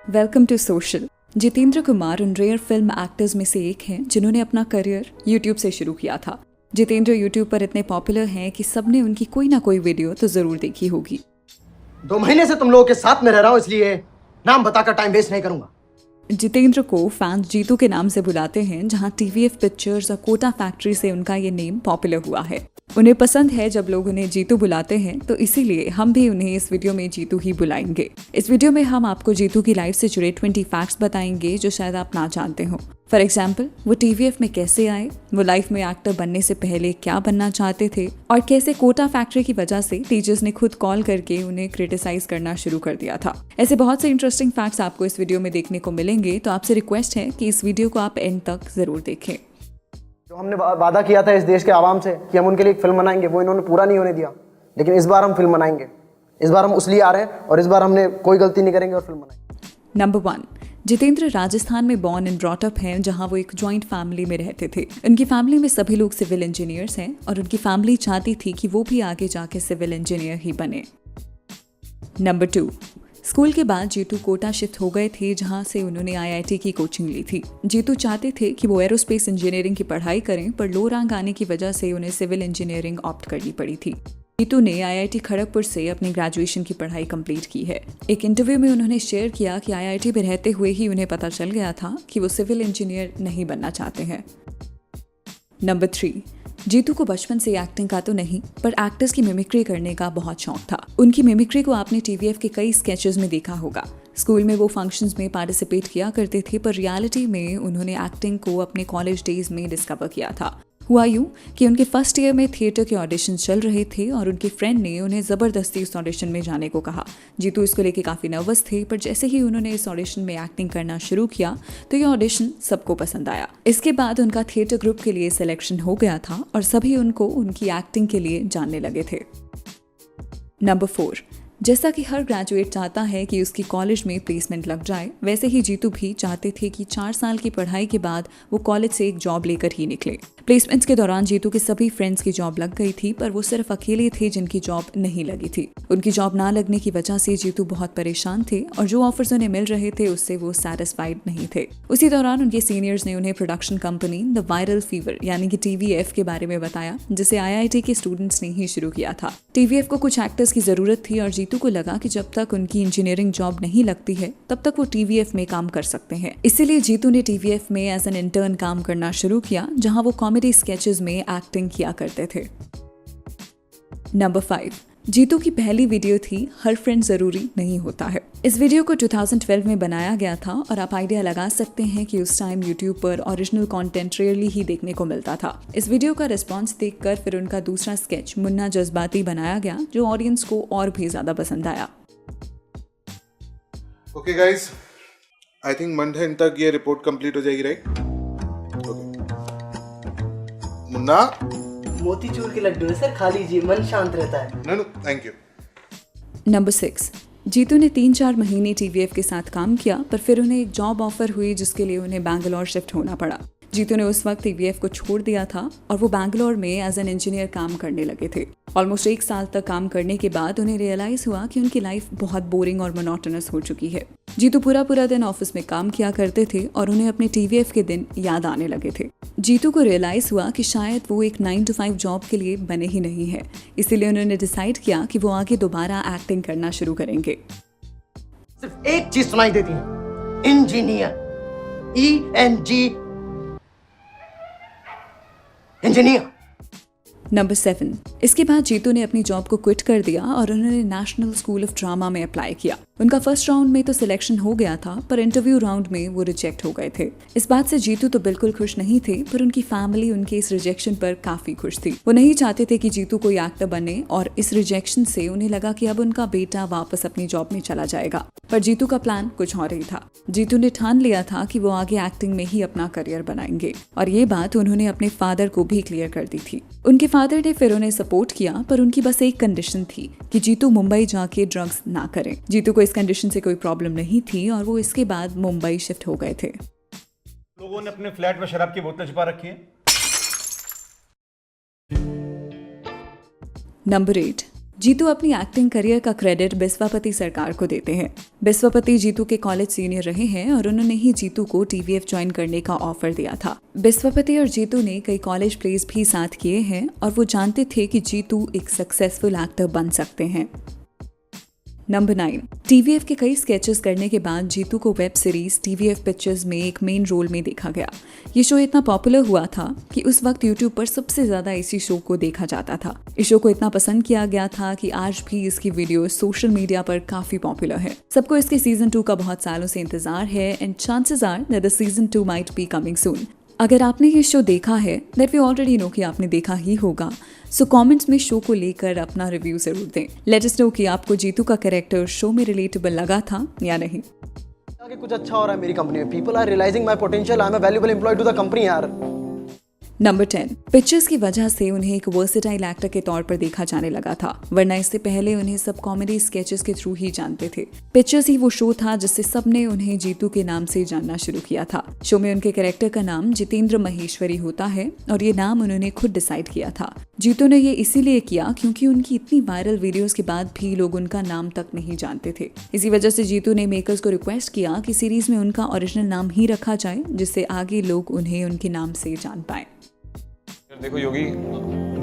Welcome to social. Jitendra Kumar उन rare film actors में से एक हैं जिन्होंने अपना करियर यूट्यूब से शुरू किया था। जितेंद्र यूट्यूब पर इतने पॉपुलर हैं कि सबने उनकी कोई ना कोई वीडियो तो जरूर देखी होगी। 2 महीने से तुम लोगों के साथ में रह रहा हूं, इसलिए नाम बताकर टाइम वेस्ट नहीं करूंगा। जितेंद्र को फैंस जीतू के नाम से बुलाते हैं, जहां टीवीएफ पिक्चर्स और कोटा फैक्ट्री से उनका ये नेम पॉपुलर हुआ है। उन्हें पसंद है जब लोग उन्हें जीतू बुलाते हैं, तो इसीलिए हम भी उन्हें इस वीडियो में जीतू ही बुलाएंगे। इस वीडियो में हम आपको जीतू की लाइफ से जुड़े 20 फैक्ट्स बताएंगे जो शायद आप ना जानते हो। फॉर एग्जाम्पल, वो टीवीएफ में कैसे आए, वो लाइफ में एक्टर बनने से पहले क्या बनना चाहते थे, और कैसे कोटा फैक्ट्री की वजह से टीचर्स ने खुद कॉल करके उन्हें क्रिटिसाइज करना शुरू कर दिया था। ऐसे बहुत से इंटरेस्टिंग फैक्ट्स आपको इस वीडियो में देखने को मिलेंगे, तो आपसे रिक्वेस्ट है कि इस वीडियो को आप एंड तक जरूर देखें। जो हमने वादा किया था इस देश के आवाम से कि हम उनके लिए एक फिल्म बनाएंगे, वो इन्होंने पूरा नहीं होने दिया। लेकिन इस बार हम फिल्म बनाएंगे। इस बार हम उसलिए आ रहे हैं और इस बार हमने कोई गलती नहीं करेंगे और फिल्म बनाएंगे। नंबर 1, जितेंद्र राजस्थान में बॉर्न एंड ब्रॉट अप हैं, जहां वो एक जॉइंट फैमिली में रहते थे। उनकी फैमिली में सभी लोग सिविल इंजीनियर्स हैं और उनकी फैमिली चाहती थी कि वो भी आगे जाके सिविल इंजीनियर ही बने। नंबर 2, स्कूल के बाद जीतू कोटा शिफ्ट हो गए थे, जहां से उन्होंने आईआईटी की कोचिंग ली थी। जीतू चाहते थे कि वो एरोस्पेस इंजीनियरिंग की पढ़ाई करें, पर लो रैंक आने की वजह से उन्हें सिविल इंजीनियरिंग ऑप्ट करनी पड़ी थी। जीतू ने आईआईटी खड़गपुर से अपनी ग्रेजुएशन की पढ़ाई कंप्लीट की है। एक इंटरव्यू में उन्होंने शेयर किया कि आईआईटी में रहते हुए ही उन्हें पता चल गया था कि वो सिविल इंजीनियर नहीं बनना चाहते हैं। नंबर 3, जीतू को बचपन से एक्टिंग का तो नहीं, पर एक्टर्स की मिमिक्री करने का बहुत शौक था। उनकी मिमिक्री को आपने टीवीएफ के कई स्केचेस में देखा होगा। स्कूल में वो फंक्शंस में पार्टिसिपेट किया करते थे, पर रियलिटी में उन्होंने एक्टिंग को अपने कॉलेज डेज में डिस्कवर किया था। हुआ यूं कि उनके फर्स्ट ईयर में थिएटर के ऑडिशन चल रहे थे और उनके फ्रेंड ने उन्हें ज़बरदस्ती उस ऑडिशन में जाने को कहा। जीतू इसको लेके काफ़ी नर्वस थे, पर जैसे ही उन्होंने इस ऑडिशन में एक्टिंग करना शुरू किया तो ये ऑडिशन सबको पसंद आया। इसके बाद उनका थिएटर ग्रुप के लिए सिलेक्शन हो गया था और सभी उनको उनकी एक्टिंग के लिए जानने लगे थे। नंबर 4, जैसा कि हर ग्रेजुएट चाहता है कि उसकी कॉलेज में प्लेसमेंट लग जाए, वैसे ही जीतू भी चाहते थे कि 4 साल की पढ़ाई के बाद वो कॉलेज से एक जॉब लेकर ही निकले। प्लेसमेंट्स के दौरान जीतू के सभी फ्रेंड्स की जॉब लग गई थी, पर वो सिर्फ अकेले थे जिनकी जॉब नहीं लगी थी। उनकी जॉब ना लगने की वजह से जीतू बहुत परेशान थे और जो ऑफर्स उन्हें मिल रहे थे उससे वो सैटिस्फाइड नहीं थे। उसी दौरान उनके सीनियर्स ने उन्हें production company the viral fever यानी कि टीवीएफ के बारे में बताया, जिसे आईआईटी के स्टूडेंट्स ने ही शुरू किया था। टीवीएफ को कुछ एक्टर्स की जरूरत थी और जीतू को लगा कि जब तक उनकी इंजीनियरिंग जॉब नहीं लगती है तब तक वो टीवीएफ में काम कर सकते हैं। इसीलिए जीतू ने टीवीएफ में एज एन इंटर्न काम करना शुरू किया, जहां वो कॉमेडी स्केचेस में एक्टिंग किया करते थे। नंबर 5, जीतू की पहली वीडियो थी हर फ्रेंड जरूरी नहीं होता है। इस वीडियो को 2012 में बनाया गया था और आप आइडिया लगा सकते हैं कि उस टाइम यूट्यूब पर ओरिजिनल कंटेंट रेयरली ही देखने को मिलता था। इस वीडियो का रिस्पांस देखकर फिर उनका दूसरा स्केच मुन्ना जज्बाती बनाया गया, जो ऑडियंस को और भी ज्यादा पसंद आया। Okay guys, I think Monday and तक ये रिपोर्ट कंप्लीट हो जाएगी, राइट? ओके मुन्ना, मोतीचूर के लड्डू है सर, खा लीजिए, मन शांत रहता है। No thank you. Number 6, Jeetu ने 3-4 महीने टीवीएफ के साथ काम किया, पर फिर उन्हें एक जॉब ऑफर हुई जिसके लिए उन्हें बैंगलोर शिफ्ट होना पड़ा। जीतू ने उस वक्त टीवीएफ को छोड़ दिया था और वो बैंगलोर में एज एन इंजीनियर काम करने लगे थे। ऑलमोस्ट 1 साल तक काम करने के बाद उन्हें रियलाइज हुआ कि उनकी लाइफ बहुत बोरिंग और मोनोटोनस हो चुकी है। जीतू पूरा दिन ऑफिस में काम किया करते थे और उन्हें अपने टीवीएफ के दिन याद आने लगे थे। जीतू को रियलाइज हुआ कि शायद वो एक 9 to 5 जॉब के लिए बने ही नहीं है, इसीलिए उन्होंने डिसाइड किया कि वो आगे दोबारा एक्टिंग करना शुरू करेंगे। सिर्फ एक चीज सुनाई देती है, इंजीनियर, ENG, इंजीनियर। नंबर 7, इसके बाद जीतू ने अपनी जॉब को क्विट कर दिया और उन्होंने नेशनल स्कूल ऑफ ड्रामा में अप्लाई किया। उनका फर्स्ट राउंड में तो सिलेक्शन हो गया था, पर इंटरव्यू राउंड में वो रिजेक्ट हो गए थे। इस बात से जीतू तो बिल्कुल खुश नहीं थे, पर उनकी फैमिली उनके इस रिजेक्शन पर काफी खुश थी। वो नहीं चाहते थे कि जीतू कोई एक्टर बने और इस रिजेक्शन से उन्हें लगा कि अब उनका बेटा वापस अपनी जॉब में चला जाएगा। पर जीतू का प्लान कुछ और ही था। जीतू ने ठान लिया था कि वो आगे एक्टिंग में ही अपना करियर बनाएंगे और ये बात उन्होंने अपने फादर को भी क्लियर कर दी थी। उनके फादर ने फिर उन्हें सपोर्ट किया, पर उनकी बस एक कंडीशन थी कि जीतू मुंबई जाके ड्रग्स ना करें। जीतू को इस कंडीशन से कोई प्रॉब्लम नहीं थी और वो इसके बाद मुंबई शिफ्ट हो गए थे। लोगों ने अपने फ्लैट में शराब की बोतलें छुपा रखी हैं। नंबर 8, जीतू अपनी एक्टिंग करियर का क्रेडिट बिस्वापति सरकार को देते हैं। बिस्वापति जीतू के कॉलेज सीनियर रहे हैं और उन्होंने ही जीतू को टीवीएफ ज्वाइन करने का ऑफर दिया था। बिस्वापति और जीतू ने कई कॉलेज प्लेस भी साथ किए हैं और वो जानते थे कि जीतू एक सक्सेसफुल एक्टर बन सकते हैं। नंबर 9, टीवीएफ के कई स्केचेस करने के बाद जीतू को वेब सीरीज टीवीएफ पिक्चर्स में एक मेन रोल में देखा गया। ये शो इतना पॉपुलर हुआ था कि उस वक्त यूट्यूब पर सबसे ज्यादा इसी शो को देखा जाता था। इस शो को इतना पसंद किया गया था कि आज भी इसकी वीडियो सोशल मीडिया पर काफी पॉपुलर है। सबको इसके सीजन 2 का बहुत सालों से इंतजार है and chances are that the season 2 might be coming soon. अगर आपने ये शो देखा है दैट वी ऑलरेडी नो कि आपने देखा ही होगा, सो कमेंट्स में शो को लेकर अपना रिव्यू जरूर दें। लेट अस नो कि आपको जीतू का कैरेक्टर शो में रिलेटेबल लगा था या नहीं। आगे कुछ अच्छा हो रहा है मेरी कंपनी में। People are realizing my potential. I am a valuable employee to the company यार। नंबर 10, पिक्चर्स की वजह से उन्हें एक वर्सेटाइल एक्टर के तौर पर देखा जाने लगा था, वरना इससे पहले उन्हें सब कॉमेडी स्केचेस के थ्रू ही जानते थे। पिक्चर्स ही वो शो था जिससे सबने उन्हें जीतू के नाम से जानना शुरू किया था। शो में उनके कैरेक्टर का नाम जितेंद्र महेश्वरी होता है और ये नाम उन्होंने खुद डिसाइड किया था। जीतू ने ये इसीलिए किया क्योंकि उनकी इतनी वायरल वीडियोस के बाद भी लोग उनका नाम तक नहीं जानते थे। इसी वजह से जीतू ने मेकर्स को रिक्वेस्ट किया कि सीरीज में उनका ओरिजिनल नाम ही रखा जाए, जिससे आगे लोग उन्हें उनके नाम से जान पाए। देखो योगी,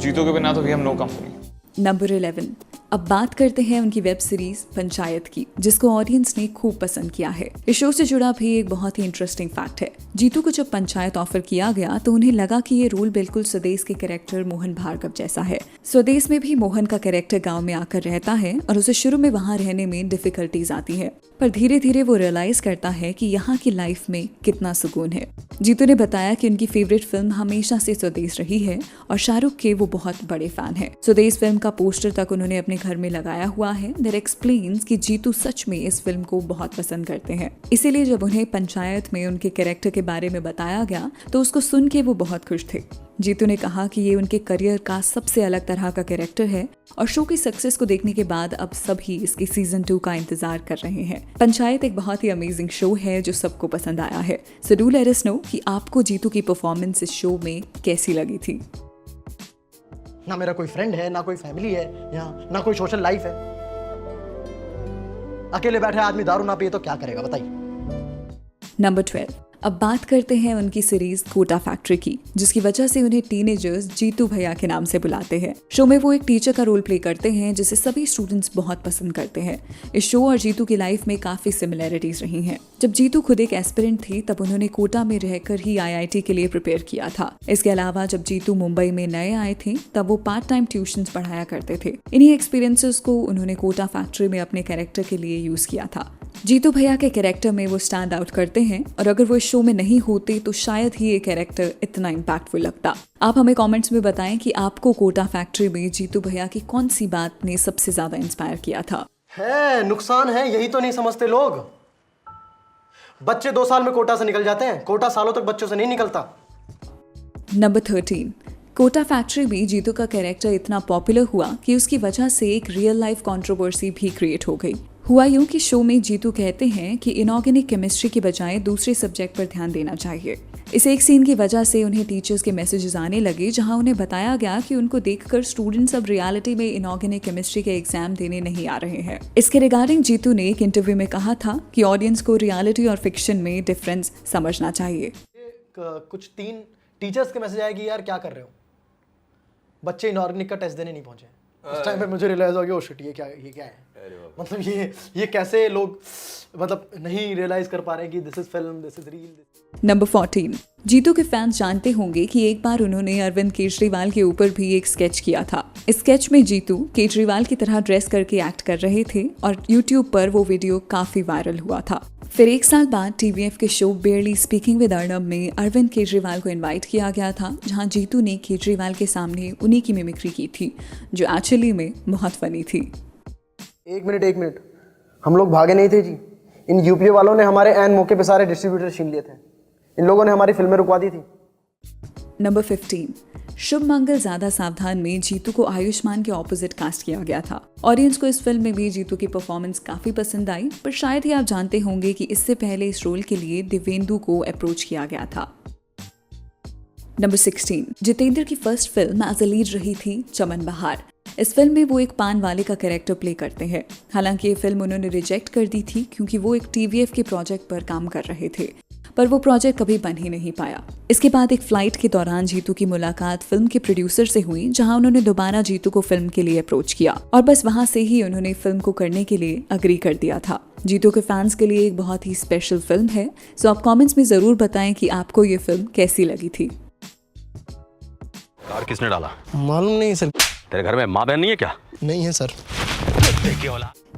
जीतू के बिना तो we have no company. Number 11, अब बात करते हैं उनकी वेब सीरीज पंचायत की, जिसको ऑडियंस ने खूब पसंद किया है। इस शो से जुड़ा भी एक बहुत ही इंटरेस्टिंग फैक्ट है। जीतू को जब पंचायत ऑफर किया गया तो उन्हें लगा कि ये रोल बिल्कुल स्वदेश के कैरेक्टर मोहन भार्गव जैसा है। स्वदेश में भी मोहन का कैरेक्टर गांव में आकर रहता है और उसे शुरू में वहां रहने में डिफिकल्टीज आती है, पर धीरे धीरे वो रियलाइज करता है कि यहाँ की लाइफ में कितना सुकून है। जीतू ने बताया कि उनकी फेवरेट फिल्म हमेशा से स्वदेश रही है और शाहरुख के वो बहुत बड़े फैन हैं। स्वदेश फिल्म का पोस्टर तक उन्होंने अपने घर में लगाया हुआ है। दैट एक्सप्लेन्स कि जीतू सच में इस फिल्म को बहुत पसंद करते हैं। इसीलिए जब उन्हें पंचायत में उनके कैरेक्टर के बारे में बताया गया तो उसको सुन के वो बहुत खुश थे। जीतू ने कहा कि ये उनके करियर का सबसे अलग तरह का कैरेक्टर है और शो की सक्सेस को देखने के बाद अब सभी इसके सीजन 2 का इंतजार कर रहे हैं। पंचायत एक बहुत ही अमेजिंग शो है जो सबको पसंद आया है। So do let us know कि आपको जीतू की परफॉर्मेंस इस शो में कैसी लगी थी। ना मेरा कोई फ्रेंड है, ना कोई फैमिली है यहाँ, ना कोई सोशल लाइफ है। अकेले बैठे आदमी दारू ना पिए तो क्या करेगा बताइए। नंबर 12, अब बात करते हैं उनकी सीरीज कोटा फैक्ट्री की, जिसकी वजह से उन्हें टीनेजर्स जीतू भैया के नाम से बुलाते हैं। शो में वो एक टीचर का रोल प्ले करते हैं जिसे सभी स्टूडेंट्स बहुत पसंद करते हैं। इस शो और जीतू की लाइफ में काफी सिमिलैरिटीज रही हैं। जब जीतू खुद एक एस्पिरेंट थी तब उन्होंने कोटा में रहकर ही IIT के लिए प्रिपेयर किया था। इसके अलावा जब जीतू मुंबई में नए आए थे तब वो पार्ट टाइम ट्यूशंस पढ़ाया करते थे। इन्हीं एक्सपीरियंसेस को उन्होंने कोटा फैक्ट्री में अपने कैरेक्टर के लिए यूज किया था। जीतू भैया के कैरेक्टर में वो स्टैंड आउट करते हैं और अगर वो इस शो में नहीं होते तो शायद ही ये कैरेक्टर इतना इम्पैक्टफुल लगता। आप हमें कमेंट्स में बताएं कि आपको कोटा फैक्ट्री में जीतू भैया की कौन सी बात ने सबसे ज्यादा इंस्पायर किया था। है नुकसान है, यही तो नहीं समझते लोग। बच्चे 2 साल में कोटा से निकल जाते हैं, कोटा सालों तक बच्चों से नहीं निकलता। नंबर 13, कोटा फैक्ट्री में जीतू का कैरेक्टर इतना पॉपुलर हुआ कि उसकी वजह से एक रियल लाइफ कंट्रोवर्सी भी क्रिएट हो गई। हुआ यूं कि शो में जीतू कहते हैं कि इनऑर्गेनिक केमिस्ट्री के बजाय दूसरे सब्जेक्ट पर ध्यान देना चाहिए। इस एक सीन की वजह से उन्हें टीचर्स के मैसेजेस आने लगे जहां उन्हें बताया गया कि उनको देखकर स्टूडेंट्स अब रियलिटी में इनऑर्गेनिक केमिस्ट्री के एग्जाम देने नहीं आ रहे हैं। इसके रिगार्डिंग जीतू ने एक इंटरव्यू में कहा था कि ऑडियंस को रियलिटी और फिक्शन में डिफरेंस समझना चाहिए। कुछ 3 टीचर्स के मैसेज आए कि यार क्या कर रहे हो, बच्चे इनऑर्गेनिक का टेस्ट देने नहीं पहुंचे। उस टाइम पे मुझे रियलाइज हो गया, ओ शिट ये क्या है। मतलब ये कैसे लोग मतलब नहीं रियलाइज कर पा रहे हैं कि this is film, this is reel. Number 14, Jeetu के फैंस जानते होंगे कि एक बार उन्होंने अरविंद केजरीवाल के ऊपर भी एक स्केच किया था। इस स्केच में जीतू केजरीवाल की तरह ड्रेस करके एक्ट कर रहे थे और यूट्यूब पर वो वीडियो काफी वायरल हुआ था। फिर 1 साल बाद टीवीएफ के शो बेयरली स्पीकिंग विद अर्नब में अरविंद केजरीवाल को इनवाइट किया गया था, जहां जीतू ने केजरीवाल के सामने उन्हीं की मिमिक्री की थी, जो एक्चुअली में बहुत फनी थी। एक मिनट, हम लोग भागे नहीं थे जी। इन यूपीए वालों ने हमारे ऐन मौके पे सारे डिस्ट्रीब्यूटर छीन लिए थे। इन लोगों ने हमारी फिल्में रुकवा दी थी। नंबर 15, शुभ मंगल ज्यादा सावधान में जीतू को आयुष्मान के ऑपोजिट कास्ट किया गया था। ऑडियंस को इस फिल्म में भी जीतू की परफॉर्मेंस काफी पसंद आई, पर शायद ही आप जानते होंगे कि इससे पहले इस रोल के लिए दिवेंदु को अप्रोच किया गया था। नंबर 16, जितेंद्र की first film as a lead रही थी चमन बहार। इस फिल्म में वो एक पान वाले का कैरेक्टर प्ले करते हैं। हालांकि ये फिल्म उन्होंने रिजेक्ट कर दी थी क्योंकि वो एक TVF के प्रोजेक्ट पर काम कर रहे थे, पर वो प्रोजेक्ट कभी बन ही नहीं पाया। इसके बाद एक फ्लाइट के दौरान जीतू की मुलाकात फिल्म के प्रोड्यूसर से हुई, जहां उन्होंने दोबारा जीतू को फिल्म के लिए अप्रोच किया और बस वहां से ही उन्होंने फिल्म को करने के लिए अग्री कर दिया था। जीतू के फैंस के लिए एक बहुत ही स्पेशल फिल्म है, सो आप कमेंट्स में जरूर बताएं कि आपको ये फिल्म कैसी लगी थी। कार किसने डाला? मालूम नहीं सर। तेरे घर में माँ बहन नहीं है क्या? नहीं है सर।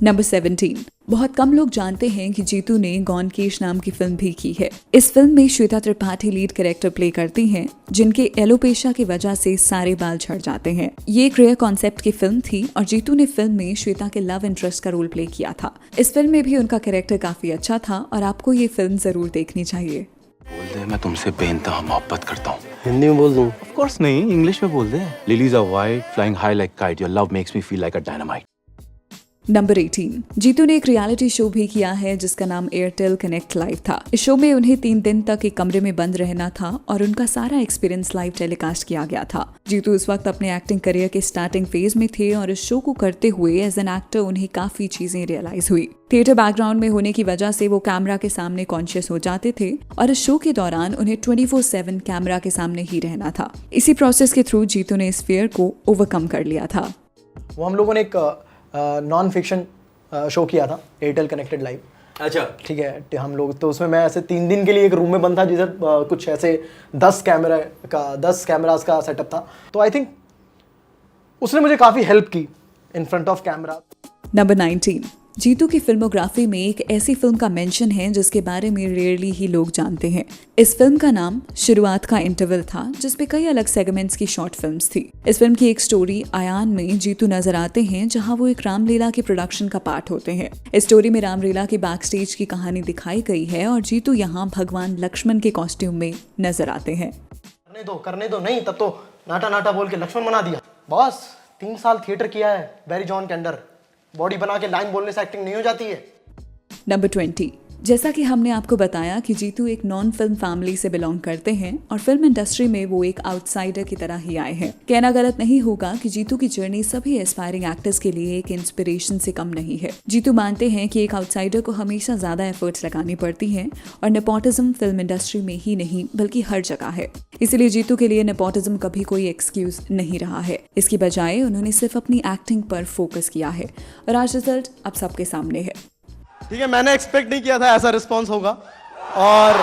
नंबर 17। बहुत कम लोग जानते हैं कि जीतू ने गॉन केश नाम की फिल्म भी की है। इस फिल्म में Shweta Tripathi lead character play करती हैं, जिनके एलोपेशिया की वजह से सारे बाल झड़ जाते हैं। ये एक रेयर कॉन्सेप्ट की फिल्म थी और जीतू ने फिल्म में श्वेता के लव इंटरेस्ट का रोल प्ले किया था। इस फिल्म में भी उनका कैरेक्टर काफी अच्छा था और आपको ये फिल्म जरूर देखनी चाहिए। बोल दे मैं तुमसे बेइंतहा मोहब्बत करता हूँ। हिंदी में बोल दूं? ऑफ कोर्स नहीं, इंग्लिश में बोल दे। Lilies are white, flying high like kite, your love makes me feel like a dynamite. Number 18। Jitu ने एक रियलिटी शो भी किया है जिसका नाम एयरटेल कनेक्ट लाइव था। इस शो में उन्हें 3 दिन तक एक कमरे में बंद रहना था और उनका सारा एक्सपीरियंस लाइव टेलीकास्ट किया गया था। जीतू इस वक्त अपने एक्टिंग करियर के स्टार्टिंग फेज में थे और इस शो को करते हुए एज एन एक्टर उन्हें काफी चीजें रियलाइज हुई। थिएटर बैकग्राउंड में होने की वजह से वो कैमरा के सामने कॉन्शियस हो जाते थे और इस शो के दौरान उन्हें 24/7 कैमरा के सामने ही रहना था। इसी प्रोसेस के थ्रू जीतू ने इस फियर को ओवरकम कर लिया था। वो हम लोगों ने एक नॉन फिक्शन शो किया था एयरटेल कनेक्टेड लाइव। अच्छा, ठीक है, हम लोग तो उसमें मैं ऐसे 3 दिन के लिए एक रूम में बंद था जिधर कुछ ऐसे 10 कैमरास का सेटअप था। तो आई थिंक उसने मुझे काफ़ी हेल्प की in front of camera. Number 19। Jeetu की फिल्मोग्राफी में एक ऐसी फिल्म का मेंशन है जिसके बारे में रेयरली ही लोग जानते हैं। इस फिल्म का नाम शुरुआत का इंटरवल था, जिसपे कई अलग सेगमेंट्स की शॉर्ट फिल्म्स थी। इस फिल्म की एक स्टोरी आयान में जीतू नजर आते हैं, जहां वो एक रामलीला के प्रोडक्शन का पार्ट होते हैं। इस स्टोरी में रामलीला की बैक स्टेज की कहानी दिखाई गई है और जीतू यहाँ भगवान लक्ष्मण के कॉस्ट्यूम में नजर आते हैं। करने दो नहीं, तब तो नाटा नाटा बोल के लक्ष्मण बना दिया। बॉस 3 साल थिएटर किया है बैरी जॉन के अंडर, बॉडी बना के लाइन बोलने से एक्टिंग नहीं हो जाती है। नंबर 20। जैसा कि हमने आपको बताया कि जीतू एक नॉन फिल्म फैमिली से बिलोंग करते हैं और फिल्म इंडस्ट्री में वो एक आउटसाइडर की तरह ही आए हैं। कहना गलत नहीं होगा कि जीतू की जर्नी सभी एस्पायरिंग एक्टर्स के लिए एक इंस्पिरेशन से कम नहीं है। जीतू मानते हैं कि एक आउटसाइडर को हमेशा ज्यादा एफर्ट्स लगानी पड़ती हैं और नेपोटिज्म फिल्म इंडस्ट्री में ही नहीं बल्कि हर जगह है। इसीलिए जीतू के लिए नेपोटिज्म कभी कोई एक्सक्यूज नहीं रहा है। इसकी बजाय उन्होंने सिर्फ अपनी एक्टिंग पर फोकस किया है और आज रिजल्ट अब सबके सामने है। ठीक है, मैंने एक्सपेक्ट नहीं किया था ऐसा रिस्पॉन्स होगा और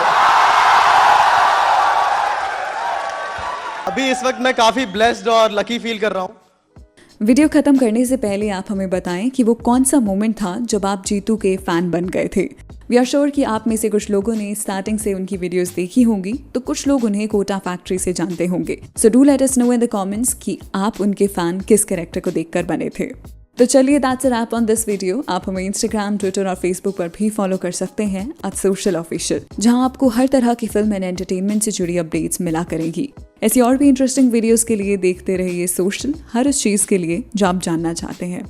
अभी इस वक्त मैं काफी ब्लेस्ड और लकी फील कर रहा हूँ। वीडियो खत्म करने से पहले आप हमें बताएं कि वो कौन सा मोमेंट था जब आप जीतू के फैन बन गए थे। वी आर श्योर कि आप में से कुछ लोगों ने स्टार्टिंग से उनकी वीडियोस देखी होंगी, तो कुछ लोग उन्हें कोटा फैक्ट्री से जानते होंगे। So do let us know in the comments कि आप उनके फैन किस कैरेक्टर को देखकर बने थे। तो चलिए that's a wrap on this video. आप हमें इंस्टाग्राम, ट्विटर और फेसबुक पर भी फॉलो कर सकते हैं @socialofficial, जहां आपको हर तरह की फिल्म एंड एंटरटेनमेंट से जुड़ी अपडेट्स मिला करेंगी। ऐसी और भी इंटरेस्टिंग वीडियोस के लिए देखते रहिए सोशल, हर उस चीज के लिए जो आप जानना चाहते हैं।